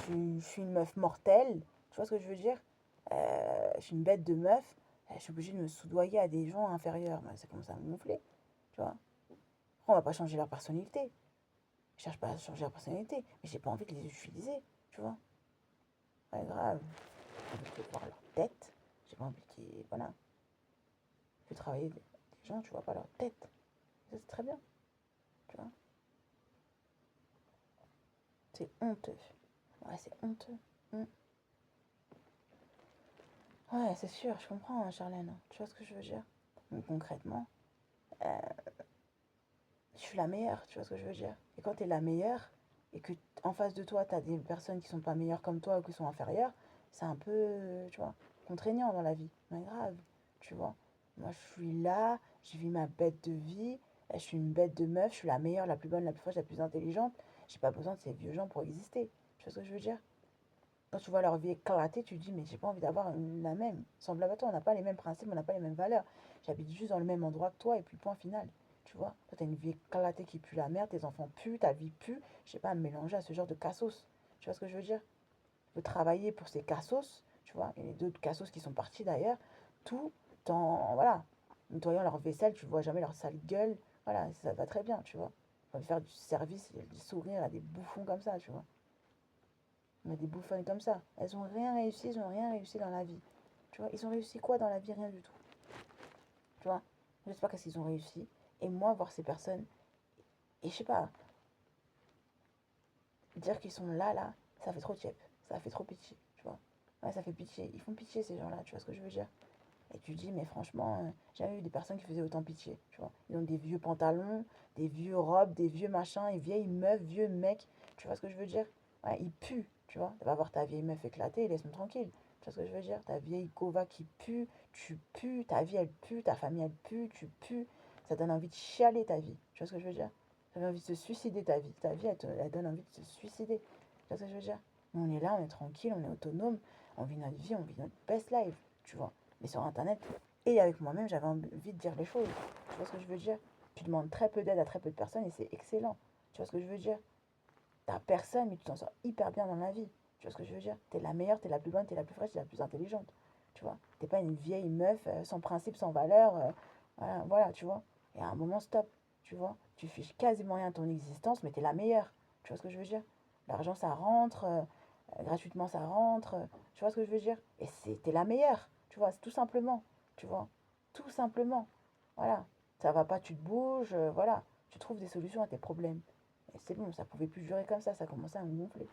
je suis une meuf mortelle, tu vois ce que je veux dire? Je suis une bête de meuf, je suis obligée de me soudoyer à des gens inférieurs. Bah, ça commence à me gonfler, tu vois? Après, on va pas changer leur personnalité. Je cherche pas à changer leur personnalité, mais j'ai pas envie de les utiliser, tu vois? Ouais, grave. J'ai envie de voir leur tête. J'ai pas envie qu'ils. Voilà. Je veux travailler des gens, tu vois pas leur tête. Ça, c'est très bien, tu vois? C'est honteux. Ouais, c'est honteux. Mm. Ouais, c'est sûr, je comprends, hein, Charlène. Tu vois ce que je veux dire? Donc, concrètement, euh, je suis la meilleure, tu vois ce que je veux dire? Et quand tu es la meilleure, et que en face de toi, tu as des personnes qui sont pas meilleures comme toi ou qui sont inférieures, c'est un peu, tu vois, contraignant dans la vie. Mais grave, tu vois. Moi, je suis là, je vis ma bête de vie, je suis une bête de meuf, je suis la meilleure, la plus bonne, la plus forte, la plus intelligente. J'ai pas besoin de ces vieux gens pour exister. Tu vois ce que je veux dire? Quand tu vois leur vie éclatée, tu te dis, mais j'ai pas envie d'avoir la même. Semblable à toi, on n'a pas les mêmes principes, on n'a pas les mêmes valeurs. J'habite juste dans le même endroit que toi, et puis point final. Tu vois, toi, t'as une vie éclatée qui pue la merde, tes enfants puent, ta vie pue. Je sais pas, à me mélanger à ce genre de cassos. Tu vois ce que je veux dire? Je veux travailler pour ces cassos, tu vois, et les deux cassos qui sont partis d'ailleurs, tout en, voilà, nettoyant leur vaisselle, tu vois jamais leur sale gueule. Voilà, ça va très bien, tu vois. On va faire du service, du sourire à des bouffons comme ça, tu vois. On a des bouffonnes comme ça. Elles ont rien réussi, ils ont rien réussi dans la vie. Tu vois, ils ont réussi quoi dans la vie? Rien du tout. Tu vois, je sais pas qu'est-ce qu'ils ont réussi. Et moi, voir ces personnes, et je sais pas, dire qu'ils sont là, ça fait trop tiep. Ça fait trop pitié, tu vois. Ouais, ça fait pitié. Ils font pitié, ces gens-là, tu vois ce que je veux dire? Et tu dis, mais franchement, j'ai jamais eu des personnes qui faisaient autant pitié, tu vois. Ils ont des vieux pantalons, des vieux robes, des vieux machins, et vieilles meufs, vieux mecs, tu vois ce que je veux dire? Ouais, ils puent, tu vois. Tu vas voir ta vieille meuf éclatée, laisse-moi tranquille. Tu vois ce que je veux dire? Ta vieille cova qui pue, tu pues, ta vie elle pue, ta famille elle pue, tu pues. Ça donne envie de chialer ta vie, tu vois ce que je veux dire? Ça donne envie de se suicider ta vie. Ta vie elle donne envie de se suicider. Tu vois ce que je veux dire? Nous, on est là, on est tranquille, on est autonome, on vit notre vie, on vit notre best life, tu vois. Mais sur internet, et avec moi-même, j'avais envie de dire les choses. Tu vois ce que je veux dire? Tu demandes très peu d'aide à très peu de personnes et c'est excellent. Tu vois ce que je veux dire? T'as personne, mais tu t'en sors hyper bien dans la vie. Tu vois ce que je veux dire? T'es la meilleure, t'es la plus bonne, t'es la plus fraîche, t'es la plus intelligente. Tu vois? T'es pas une vieille meuf sans principe, sans valeur. Voilà, voilà, tu vois? Et à un moment, stop. Tu vois? Tu fiches quasiment rien à ton existence, mais t'es la meilleure. Tu vois ce que je veux dire? L'argent, ça rentre. Gratuitement, ça rentre. Tu vois ce que je veux dire? Et t'es la meilleure. Tu vois? C'est tout simplement. Tu vois? Tout simplement. Voilà. Ça va pas, tu te bouges. Voilà. Tu trouves des solutions à tes problèmes. Et c'est bon, ça pouvait plus durer comme ça commençait à me gonfler.